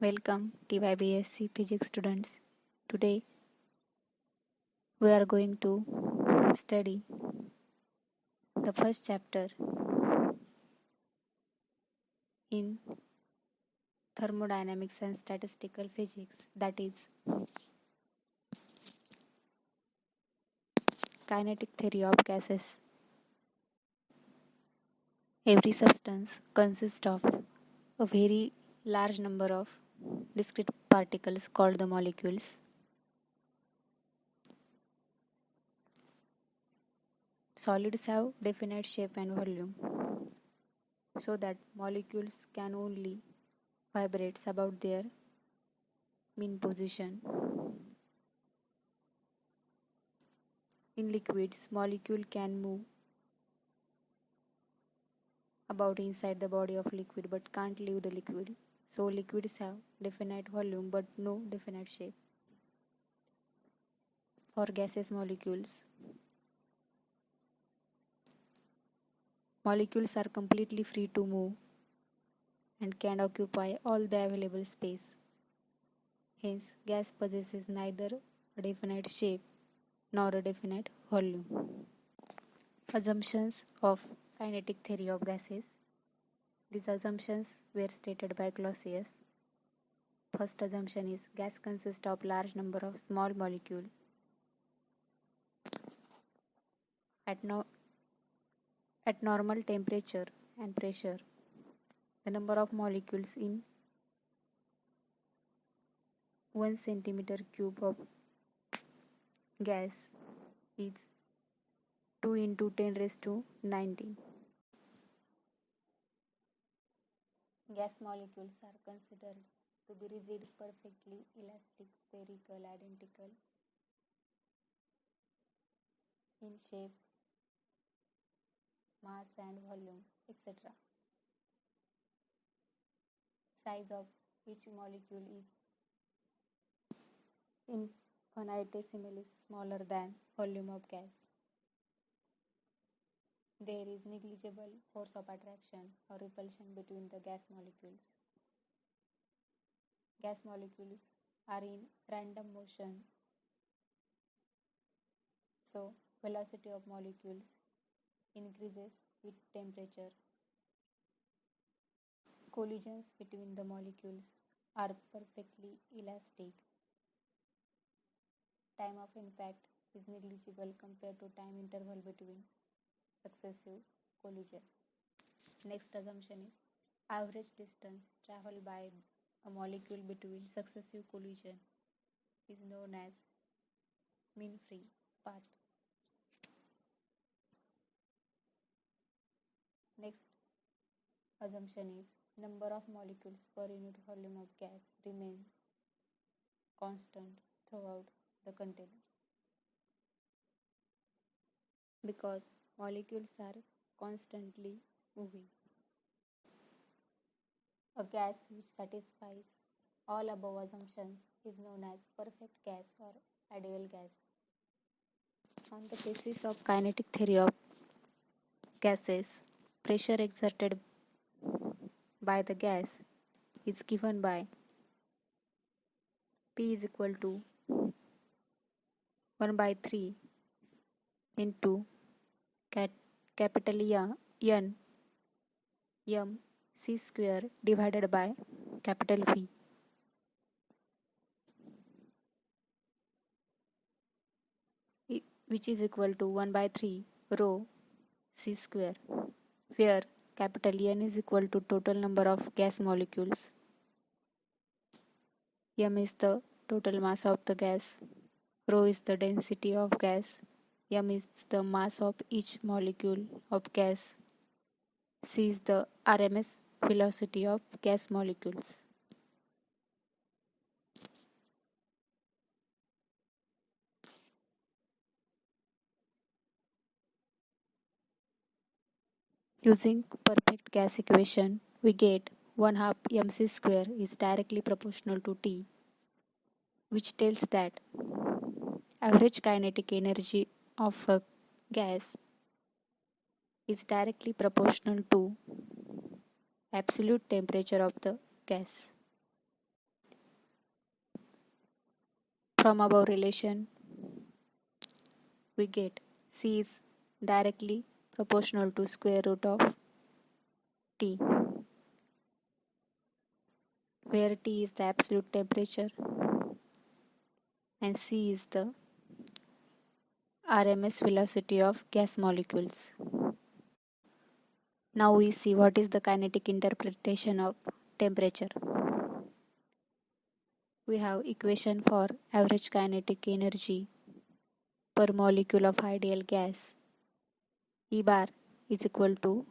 Welcome TYBSc physics students. Today we are going to study the first chapter in thermodynamics and statistical physics, that is kinetic theory of gases. Every substance consists of a very large number of discrete particles called the molecules. Solids have definite shape and volume, so that molecules can only vibrate about their mean position. In liquids, molecule can move about inside the body of liquid but can't leave the liquid. So liquids have definite volume but no definite shape. For gaseous molecules are completely free to move and can occupy all the available space. Hence, gas possesses neither a definite shape nor a definite volume. Assumptions of kinetic theory of gases. These assumptions were stated by Clausius. First assumption is gas consists of large number of small molecules. At normal temperature and pressure, the number of molecules in 1 centimeter cube of gas is 2 into 10 raised to 19. Gas molecules are considered to be rigid, perfectly elastic, spherical, identical in shape, mass and volume, etc. Size of each molecule is infinitesimally smaller than volume of gas. There is negligible force of attraction or repulsion between the gas molecules. Gas molecules are in random motion, so velocity of molecules increases with temperature. Collisions between the molecules are perfectly elastic. Time of impact is negligible compared to time interval between successive collision. Next assumption is average distance traveled by a molecule between successive collision is known as mean free path. Next assumption is number of molecules per unit volume of gas remain constant throughout the container, because molecules are constantly moving. A gas which satisfies all above assumptions is known as perfect gas or ideal gas. On the basis of kinetic theory of gases, pressure exerted by the gas is given by P is equal to 1 by 3 into capital N m c square divided by capital V. Which is equal to 1 by 3 rho c square, where capital N is equal to total number of gas molecules, m is the total mass of the gas, rho is the density of gas, m is the mass of each molecule of gas, c is the RMS velocity of gas molecules. Using perfect gas equation, we get 1/2 mc square is directly proportional to T, which tells that average kinetic energy of a gas is directly proportional to absolute temperature of the gas. From above relation, we get C is directly proportional to square root of T, where T is the absolute temperature and C is the RMS velocity of gas molecules. Now we see what is the kinetic interpretation of temperature. We have equation for average kinetic energy per molecule of ideal gas. E bar is equal to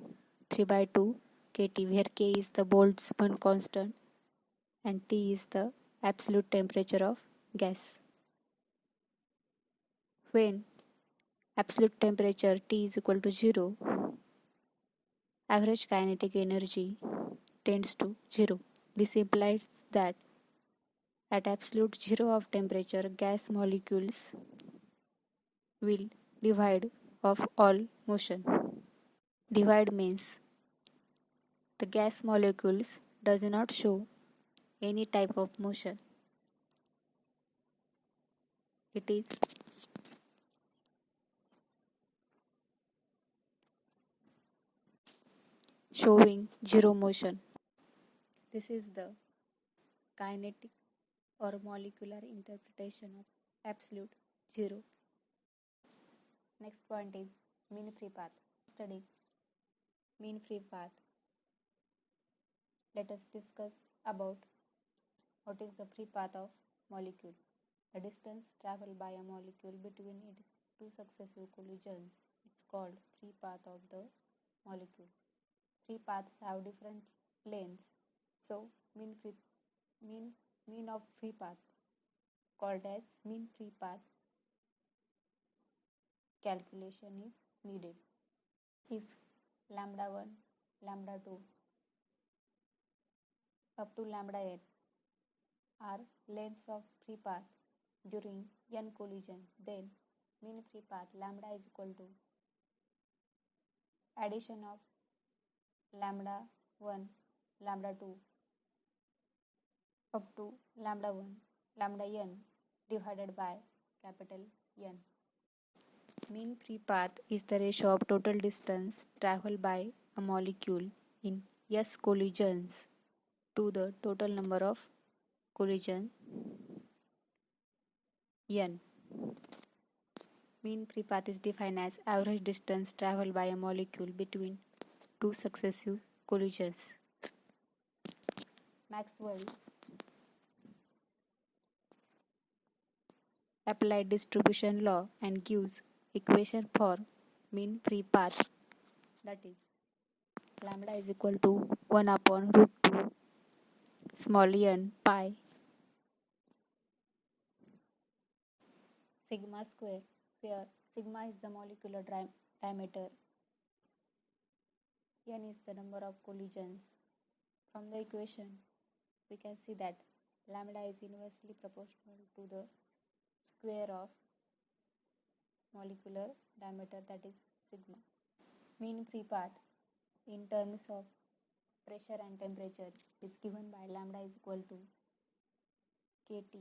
3 by 2 kT, where K is the Boltzmann constant and T is the absolute temperature of gas. When absolute temperature T is equal to 0, average kinetic energy tends to 0. This implies that at absolute 0 of temperature, gas molecules will divide of all motion. Divide means the gas molecules does not show any type of motion. It is showing zero motion. This is the kinetic or molecular interpretation of absolute zero. Next point is mean free path. Study mean free path. Let us discuss about what is the free path of molecule. The distance traveled by a molecule between its two successive collisions is called free path of the molecule. Free paths have different lengths, so mean of free paths called as mean free path calculation is needed. If lambda 1, lambda 2 up to lambda n are lengths of free path during n collision, then mean free path lambda is equal to addition of lambda 1, lambda 2 up to lambda 1, lambda n divided by capital N. Mean free path is the ratio of total distance traveled by a molecule in S collisions to the total number of collisions N. Mean free path is defined as average distance traveled by a molecule between two successive collisions. Maxwell applied distribution law and gives equation for mean free path, that is lambda is equal to 1 upon root 2 small n pi sigma square, where sigma is the molecular diameter, n is the number of collisions. From the equation, we can see that lambda is inversely proportional to the square of molecular diameter, that is sigma. Mean free path in terms of pressure and temperature is given by lambda is equal to kT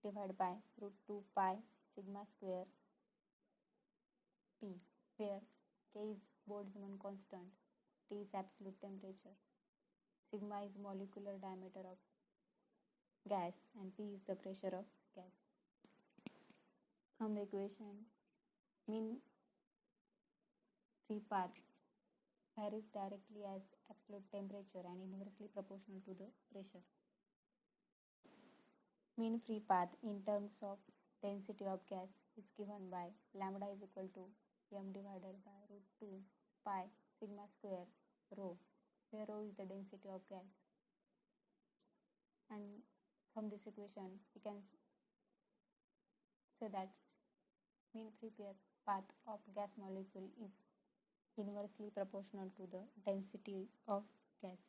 divided by root 2 pi sigma square P, where K is Boltzmann constant, T is absolute temperature, sigma is molecular diameter of gas, and P is the pressure of gas. From the equation, mean free path varies directly as absolute temperature and inversely proportional to the pressure. Mean free path in terms of density of gas is given by lambda is equal to m divided by root 2 pi sigma square rho, where rho is the density of gas. And from this equation, we can say that mean free path of gas molecule is inversely proportional to the density of gas.